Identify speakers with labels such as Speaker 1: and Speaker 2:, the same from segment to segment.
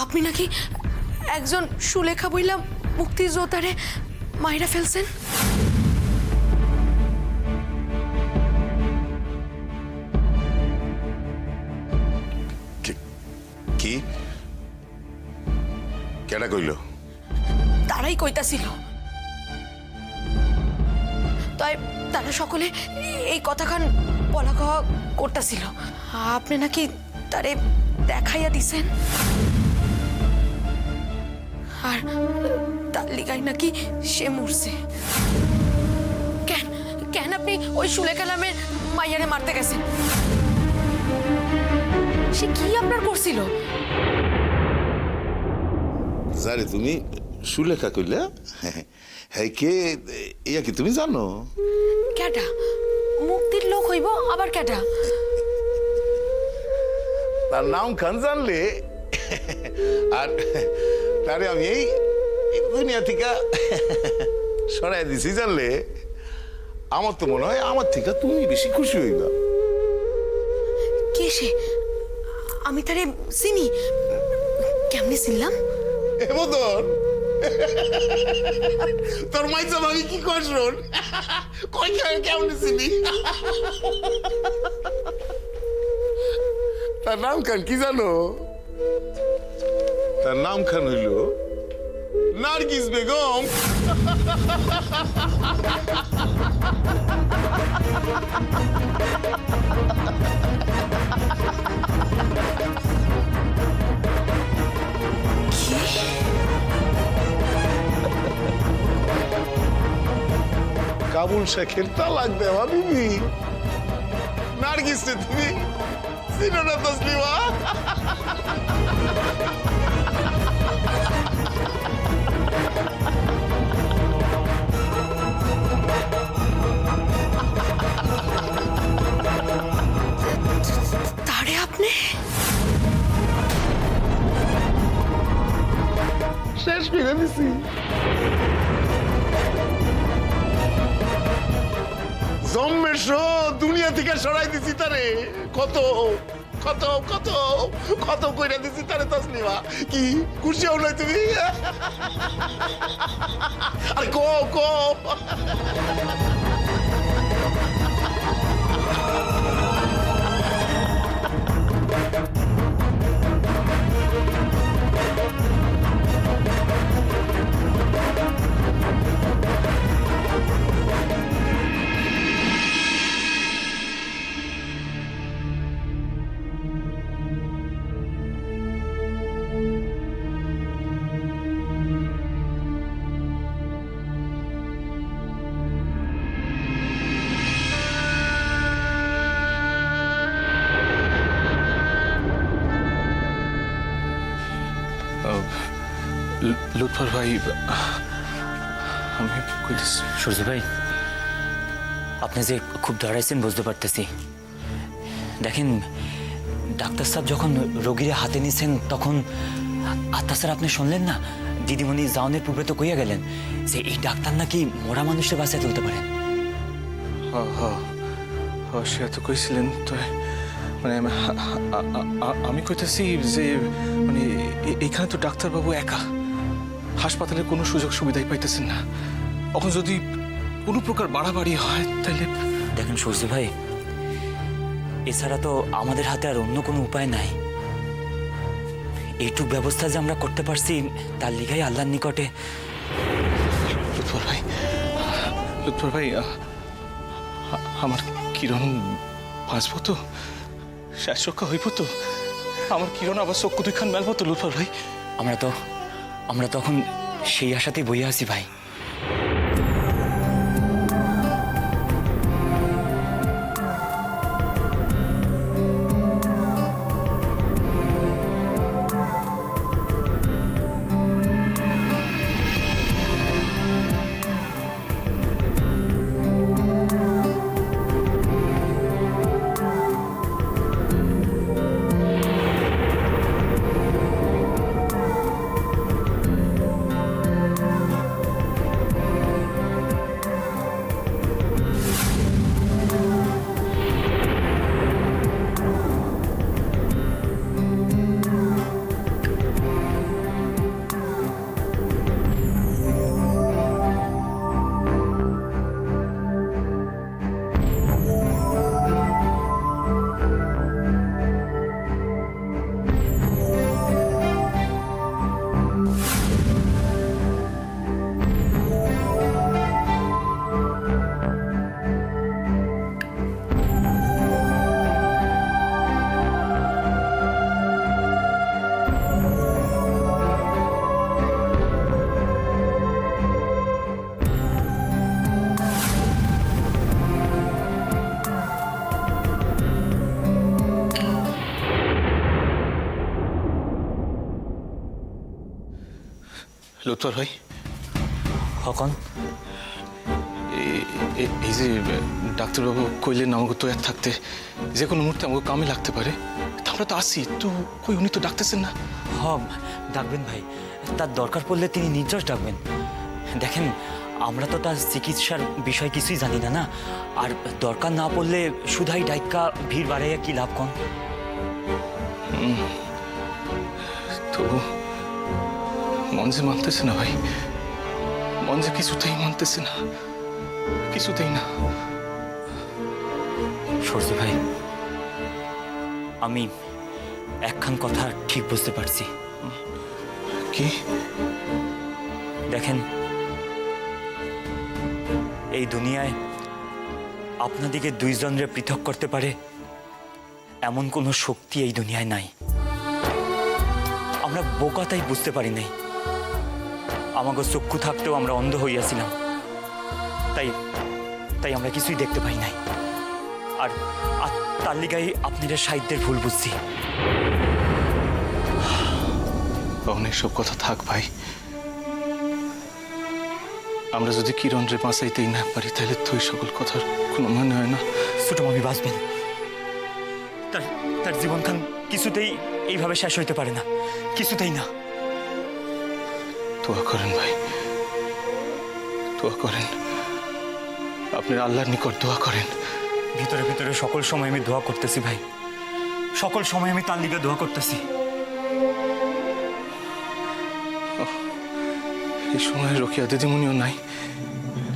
Speaker 1: আপনি নাকি একজন সুলেখা বইলা মুক্তিযোদ্ধারে মাইরা ফেলছেন।
Speaker 2: কি কেডা কইল?
Speaker 1: তারাই কইতাছিল। তাই তারা সকলে এই কথাখান বলা কওয়া করতেছিল। আপনি নাকি তারে দেখাইয়া দিছেন, আর তার লিগাই নাকি সে মরছে। কেন কেন আপনি ওই সুলেখা নামের মাইয়ারে মারতে গেছেন? সে কি আপনার করছিল?
Speaker 2: যারে তুমি সুলেখা কইলা, হ্যাঁ কে ইয়া কি তুমি জানো?
Speaker 1: কেডা? মুক্তির লোক হইব আবার কেডা?
Speaker 2: তার নাম খান জানলে, আর তারে আমি এই দুনিয়া থেকে সরাই দিছি জানলে, আমার তো মনে হয় আমার থেকে তুমি বেশি খুশি হইবা।
Speaker 1: কে সে? আমি তারে চিনি। কেমনে চিনলাম?
Speaker 2: এ মদন, তোর মাইজা ভাবি কি কর শোন, কই কেমন চিনি? তার নাম খান কি জানো? তার নাম খান হইল নার্গিস বেগম। কাবুল শেখের তালাক দেওয়া বিবি নার্গিস রে তুমি চিনো না তসলিমা?
Speaker 1: তারে আপনি
Speaker 2: শেষ করে দিছি। জন্মের দুনিয়া থেকে সরাই দিছি তারে। কত কত কত কত কইরা দিছি তারে তসলিমা। কি খুশি হও না তুমি? আর কো কো
Speaker 3: লুৎফর ভাই, আমি কইতেছি।
Speaker 4: সূর্য ভাই, আপনি যে খুব ডরাইছেন বুঝতে পারতেছি। দেখেন, ডাক্তার সাহেব যখন রোগীরা হাতে নিছেন তখন, আর তাছাড়া আপনি শুনলেন না দিদিমণি যাওনের পূর্বে তো কইয়া গেলেন যে এই ডাক্তার নাকি মরা মানুষকে বাঁচায় তুলতে পারেন।
Speaker 3: সে তো কইছিলেন। তো মানে আমি কইতেছি যে মানে এখানে তো ডাক্তারবাবু একা, হাসপাতালে কোনো সুযোগ সুবিধাই পাইতেছেন না। এখন যদি কোনো প্রকার বাড়াবাড়ি হয় তাহলে।
Speaker 4: দেখেন সূর্য ভাই, এছাড়া তো আমাদের হাতে আর অন্য কোনো উপায় নাই। এইটুক ব্যবস্থা যে আমরা করতে পারছি তার লিগাই আল্লাহর নিকটে।
Speaker 3: লুৎফর ভাই, আমার কিরণ বাঁচব তো? শেষ রক্ষা হইব তো? আমার কিরণ আবার চক্ষু দুইখান মেলব তো লুৎফর ভাই?
Speaker 4: আমরা তখন সেই আশাতেই বইয়া আছি ভাই।
Speaker 3: লোতর ভাই,
Speaker 4: হকন
Speaker 3: এই যে ডাক্তারবাবু কইলেন আমাকে তো এক থাকতে যে কোনো মুহূর্তে আমাকে কামে লাগতে পারে, তা আমরা তো আসি তো, কই উনি তো ডাকতেছেন না।
Speaker 4: হ, ডাকবেন ভাই, তার দরকার পড়লে তিনি নির্জশ ডাকবেন। দেখেন, আমরা তো তার চিকিৎসার বিষয় কিছুই জানি না, না। আর দরকার না পড়লে শুধাই ডাইকা ভিড় বাড়াইয়া কি লাভ কন?
Speaker 3: তবু মন যে মানতেছে না ভাই, মন যে কিছুতেই মানতেছে না, কিছুতেই না।
Speaker 4: সরজু ভাই, আমি একখান কথা ঠিক বুঝতে পারছি।
Speaker 3: কি?
Speaker 4: দেখেন, এই দুনিয়ায় আপনাদিকে দুইজনরে পৃথক করতে পারে এমন কোনো শক্তি এই দুনিয়ায় নাই। আমরা বোকা তাই বুঝতে পারি নাই। আমাকে চক্ষু থাকতেও আমরা অন্ধ হইয়াছিলাম, তাই তাই আমরা কিছুই দেখতে পাই নাই। আর তার লিগাই আপনারা সাহিত্যের ভুল বুঝছি।
Speaker 3: অনেক সব কথা থাক ভাই, আমরা যদি কিরণরে বাঁচাইতেই না পারি তাহলে তো এই সকল কথার কোনো মানে হয় না।
Speaker 4: ছোট মামি বাঁচবেন, তার তার জীবনখান কিছুতেই এইভাবে শেষ হইতে পারে না, কিছুতেই না।
Speaker 3: দোয়া করেন ভাই, দোয়া করেন, আপনার আল্লাহর নিকট দোয়া করেন।
Speaker 4: ভিতরে ভিতরে সকল সময় আমি দোয়া করতেছি ভাই, সকল সময় আমি তার লিগে দোয়া করতেছি।
Speaker 3: এই সময় রোকেয়া দিদিমণিও নাই,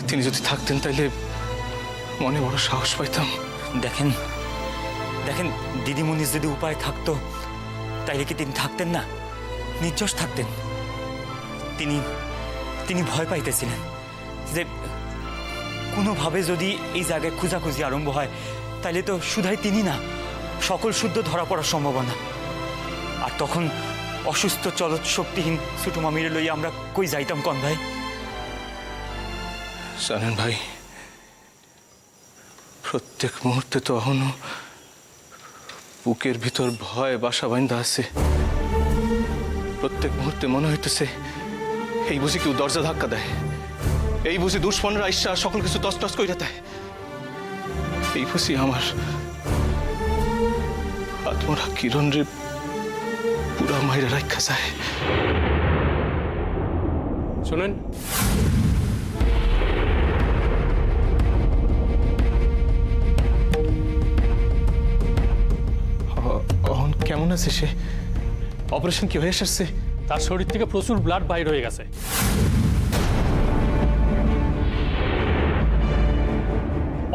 Speaker 3: তিনি যদি থাকতেন তাইলে মনে বড় সাহস পাইতাম।
Speaker 4: দেখেন দেখেন, দিদিমণির যদি উপায় থাকতো তাইলে কি তিনি থাকতেন না? নির্জশ থাকতেন। তিনি তিনি ভয় পাইতেছিলেন যে কোনোভাবে যদি এই জায়গায় খোঁজাখুঁজি আরম্ভ হয় তাইলে তো শুধাই তিনি না, সকল শুদ্ধ ধরা পড়ার সম্ভাবনা। আর তখন অসুস্থ চলৎ শক্তিহীন ছোট মামিরে লইয়া আমরা কই যাইতাম কন ভাই?
Speaker 3: জানেন ভাই, প্রত্যেক মুহূর্তে তো এখনো বুকের ভিতর ভয় বাসা বাঁধা আছে। প্রত্যেক মুহূর্তে মনে হইতেছে এই বুঝি কেউ দরজা ধাক্কা দেয়, এই বুঝি দুশ্মনরা ঈর্ষা সকল কিছু তছনছ কইরা দেয়, এই বুঝি আমার আত্মরা কিরণ রে পুরা মাইরা রাখা যায়।
Speaker 5: শুনেন,
Speaker 3: অহন কেমন আছে সে? অপারেশন কি হয়ে এসেছে?
Speaker 5: তার শরীর থেকে প্রচুর ব্লাড বাইর হয়ে গেছে।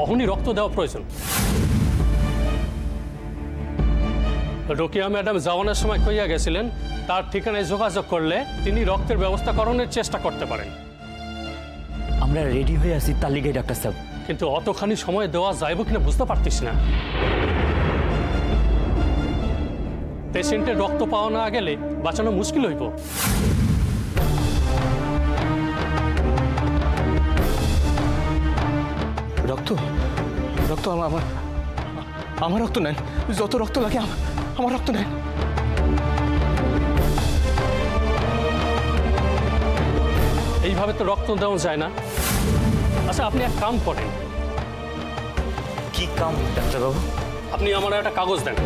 Speaker 5: অহনই রক্ত দেওয়া প্রয়োজন। রোকেয়া ম্যাডাম যাওয়ানোর সময় কইয়া গেছিলেন তার ঠিকানায় যোগাযোগ করলে তিনি রক্তের ব্যবস্থাকরণের চেষ্টা করতে পারেন।
Speaker 4: আমরা রেডি হয়ে আছি তার লিগে ডাক্তার সাহেব।
Speaker 5: কিন্তু অতখানি সময় দেওয়া যাইব কিনা বুঝতে পারতিস না। পেশেন্টের রক্ত পাওয়া না গেলে বাঁচানো মুশকিল হইব।
Speaker 3: রক্ত রক্ত আমার রক্ত নেন, যত রক্ত লাগে আমার রক্ত নেন।
Speaker 5: এইভাবে তো রক্ত দেওয়া যায় না। আচ্ছা, আপনি এক কাম করেন।
Speaker 4: কি কাম ডাক্তারবাবু?
Speaker 5: আপনি আমার একটা কাগজ দেন।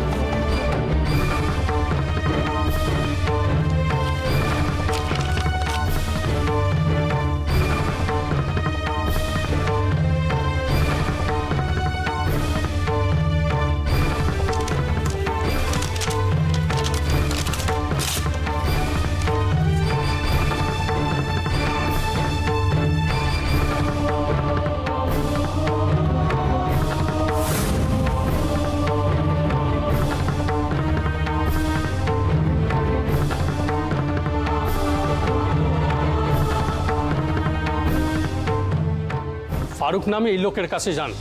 Speaker 5: ফারুক নামে এই লোকের কাছে যান,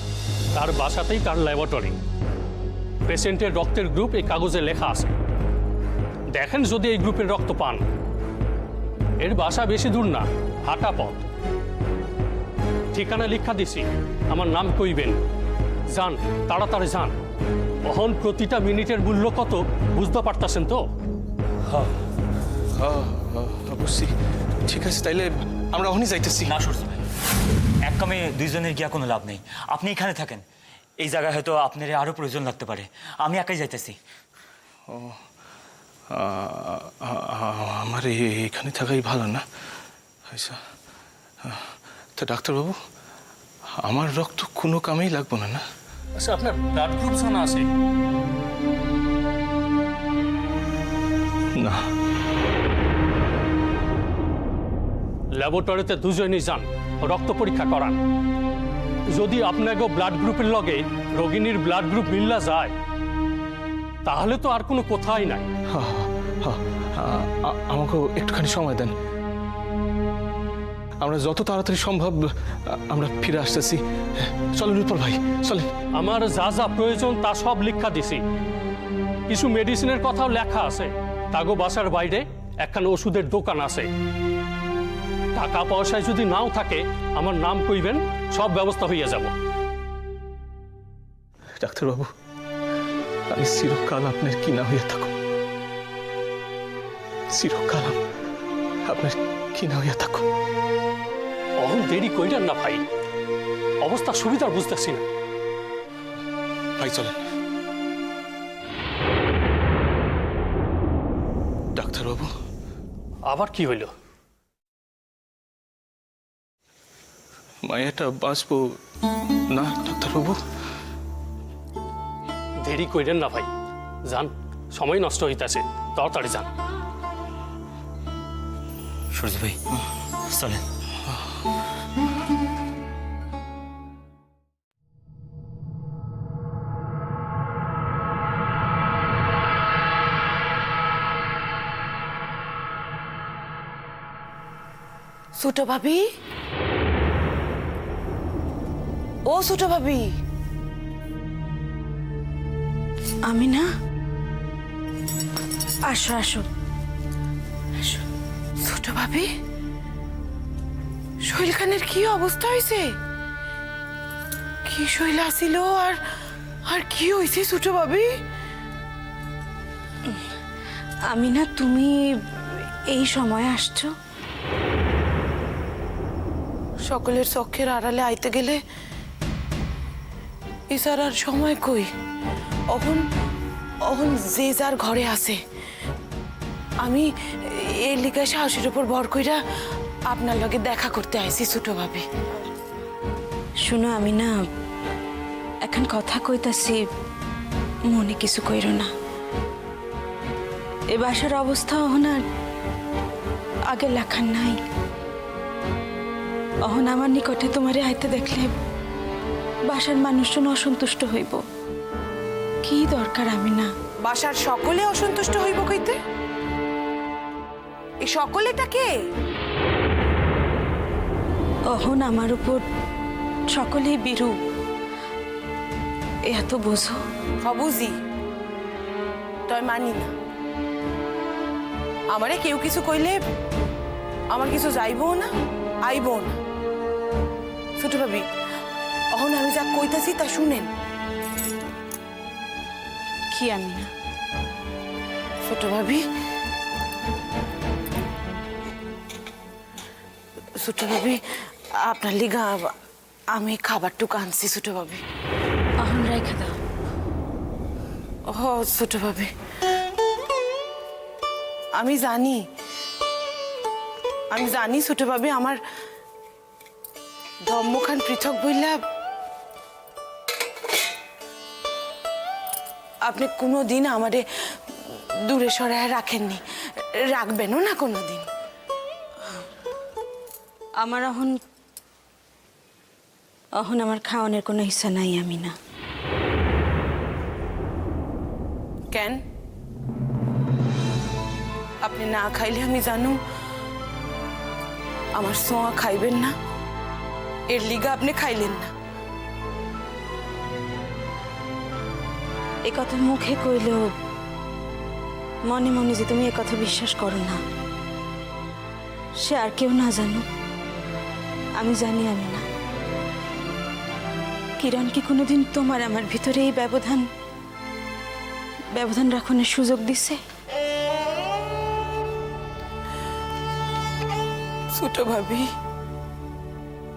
Speaker 5: তার বাসাতেই তার ল্যাবরেটরি। পেশেন্টের রক্তের গ্রুপ এই কাগজে লেখা আছে। দেখেন যদি এই গ্রুপের রক্ত পান। এর বাসা বেশি দূর না, হাঁটা পথ। ঠিকানা লিখা দিছি, আমার নাম কইবেন। যান, তাড়াতাড়ি যান। অহন প্রতিটা মিনিটের মূল্য কত বুঝতে পারতাছেন তো?
Speaker 3: হ্যাঁ অবশ্যই ঠিক আছে, তাইলে আমরা ওখানে যাইতেছি।
Speaker 4: না সূর্য ভাই, এক কামে দুইজনের গিয়া কোনো লাভ নেই। আপনি এখানে থাকেন, এই জায়গায় হয়তো আপনার আরো প্রয়োজন লাগতে পারে। আমি একাই যাইতেছি।
Speaker 3: আমার এখানে থাকাই ভালো না? আচ্ছা, তা ডাক্তারবাবু, আমার রক্ত কোনো কামেই লাগবো না, না?
Speaker 5: আচ্ছা, আপনার ব্লাড গ্রুপ জানা আছে?
Speaker 3: না।
Speaker 5: ল্যাবরেটরিতে দুজনই যান, রক্ত পরীক্ষা করান। যদি আপনাকে ব্লাড গ্রুপের লগে রোগিনীর ব্লাড গ্রুপ মিল্লা যায়, তাহলে তো আর কোনো কথাই নাই।
Speaker 3: আমাকে একটুখানি সময় দেন, আমরা যত তাড়াতাড়ি সম্ভব আমরা ফিরে আসতেছি। চলেন রূপল ভাই, চলেন।
Speaker 5: আমার যা যা প্রয়োজন তা সব লেখা দিছি। কিছু মেডিসিনের কথাও লেখা আছে। তাগো বাসার বাইরে একখান ওষুধের দোকান আছে। টাকা পয়সায় যদি নাও থাকে, আমার নাম কইবেন, সব ব্যবস্থা হইয়া যাব।
Speaker 3: ডাক্তারবাবু, আমি চিরকাল আপনার কি না হইয়া থাকুন, চিরকাল আপনার কি না হইয়া থাকুন।
Speaker 5: অহন দেরি কইলেন না ভাই, অবস্থা সুবিধার বুঝতেছি না।
Speaker 3: ভাই চলেন। ডাক্তারবাবু,
Speaker 5: আবার কি হইল?
Speaker 3: মায়াটা বাঁচবো না ডাক্তারবাবু?
Speaker 5: দেরি কইলেন না ভাই, যান, সময় নষ্ট হইতাছে, তাড়াতাড়ি যান।
Speaker 4: সূর্য ভাই চলেন।
Speaker 1: ছোট ভাবি, ও ছোট ভাবি, আমি না, আসো আসো আসো। ছোট ভাবি, শৈল খানের কি অবস্থা হয়েছে? কি শৈল আসিল আর আর কি হয়েছে ছোট ভাবি? আমি না, তুমি এই সময় আসছো? সকলের চোখের আড়ালে আইতে গেলে ইসার আর সময় কই? অহন অহন যে যার ঘরে আছে। আমি এই লিগা সাহসের উপর ভর কইরা আপনার লগে দেখা করতে আইছি ছোট ভাবি। শুনো, আমি না এখন কথা কইতাছি, মনে কিছু কইরো না। এ বাসার অবস্থা অহন আর আগে লেখার নাই। অহন আমার নিকটে তোমারে আইতে দেখলে বাসার মানুষজন অসন্তুষ্ট হইব। কি দরকার? আমি না, বাসার সকলে অসন্তুষ্ট হইব কইতে? এই সকলেটা কে? অহন আমার উপর সকলেই বিরূপ, এত বোঝো? বুঝি, তয় মানি না। আমারে কেউ কিছু কইলে আমার কিছু যাইবো না, আইবো না। ছোট ভাবি, অহন আমি যা কইতাছি তা শুনেন। কি? আমি না, ছোট ভাবি, ছোট ভাবি, আপনার লিগা আমি খাবারটুকু আনছি ছোট ভাবি। অহন রেখে দাও। ও ছোট ভাবি, আমি জানি ছোট ভাবি, আমার ধম্মখান পৃথক বইলা আপনি কোনোদিন আমারে দূরে সরায় রাখেননি, রাখবেনও না কোনোদিন। আমার অহন আমার খাওয়ানোর কোনো ইচ্ছা নাই। আমি না। কেন? আপনি না খাইলে আমি জানো আমার সোয়া খাইবেন না, এর লিগা আপনি খাইলেন না। এ কথা মুখে কইলেও মনে মনে যে তুমি এ কথা বিশ্বাস করো না, সে আর কেউ না জানো, আমি জানি। আমি না। কিরণ কি কোনোদিন তোমার আমার ভিতরে এই ব্যবধান রাখনের সুযোগ দিছে? ছোট ভাবি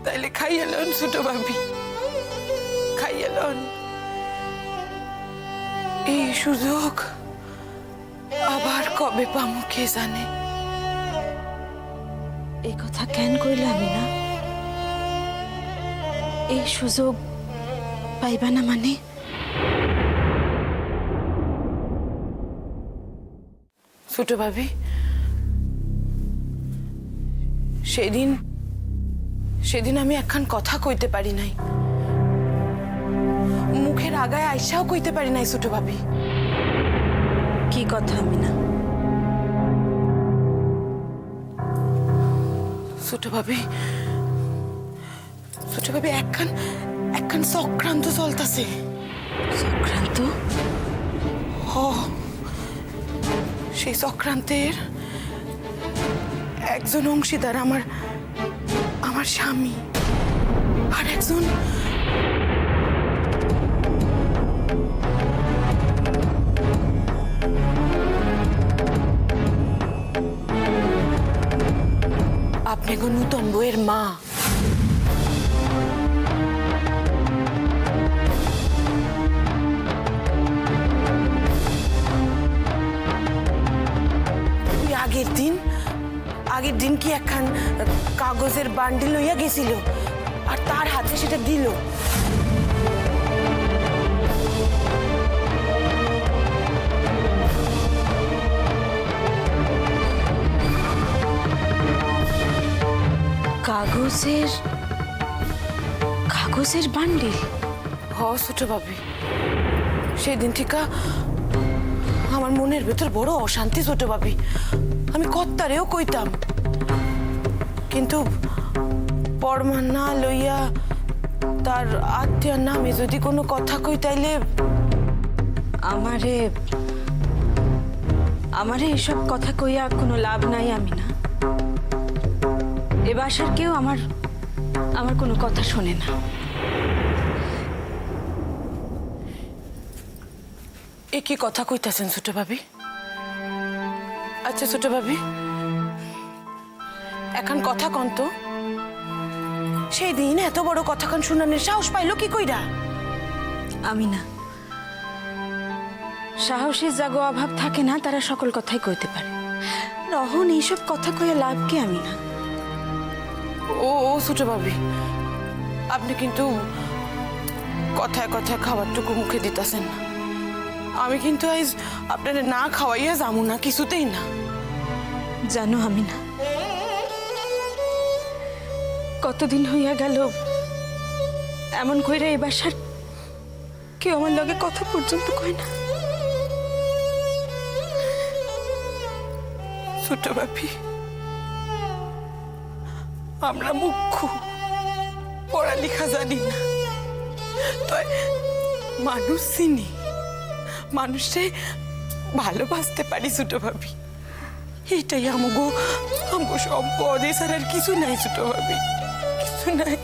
Speaker 1: তাইলে খাইয়া লন ছোট ভাবি, খাইয়া লন। এই সুযোগ আবার কবে পামু কে জানে।
Speaker 6: এই কথা কেন কইলে আমি না? এই সুযোগ পাইবা না মানে?
Speaker 1: ছোট ভাবি, সেদিন আমি একখান কথা কইতে পারি নাই, মুখের আগায় আইসাও কইতে পারি নাই ছোট ভাবি।
Speaker 6: কি কথা আমি না?
Speaker 1: ছোট ভাবি একখান চক্রান্ত চলতাছে।
Speaker 6: সংক্রান্ত?
Speaker 1: সেই চক্রান্তের একজন অংশীদার আমার স্বামী, আর একজন আপনি গো নূতন বউয়ের মা। আগের দিন কি একখান কাগজের বান্ডিল লইয়া গেছিল, আর তার হাতে সেটা দিল।
Speaker 6: কাগজের বান্ডিল?
Speaker 1: ছোট ভাবি, সেদিন থেকে আমার মনের ভেতর বড় অশান্তি ছোট ভাবি। আমি কত্তারেও কইতাম, কিন্তু পরমা না লইয়া তার আত্মীয়ার নামে যদি কোনো কথা কই তাইলে
Speaker 6: আমারে এসব কথা কইয়া কোনো লাভ নাই আমি না। এ বাসার কেউ আমার কোনো কথা শোনে না।
Speaker 1: এ কি কথা কইতাছেন ছোট ভাবি? আচ্ছা ছোট ভাবি, এখন কথা কন তো, সেই দিন এত বড় কথাখান শুনানোর সাহস পাইলো কি কইরা?
Speaker 6: আমি না, সাহসের জাগো অভাব থাকে না, তারা সকল কথাই কইতে পারে। রহন এইসব কথা কইয়া লাভ কি? আমি না।
Speaker 1: ও ছোট ভাবি, আপনি কিন্তু কথায় কথায় খাবারটুকু মুখে দিতেছেন না। আমি কিন্তু আজ আপনার না খাওয়াইয়া যাবো না, কিছুতেই না।
Speaker 6: জানো আমি না, কতদিন হইয়া গেল এমন কইরা এই বাসার কেউ আমার লগে কথা পর্যন্ত কয় না।
Speaker 1: ছোট ভাবি, আমরা মুখ্য, পড়ালেখা জানি না, তাই মানুষ চিনি, মানুষে ভালোবাসতে পারি ছোট ভাবি। এটাই আমগো সম্পদ, এছাড়া আর কিছু নাই ছোট ভাবি, কিছু নাই।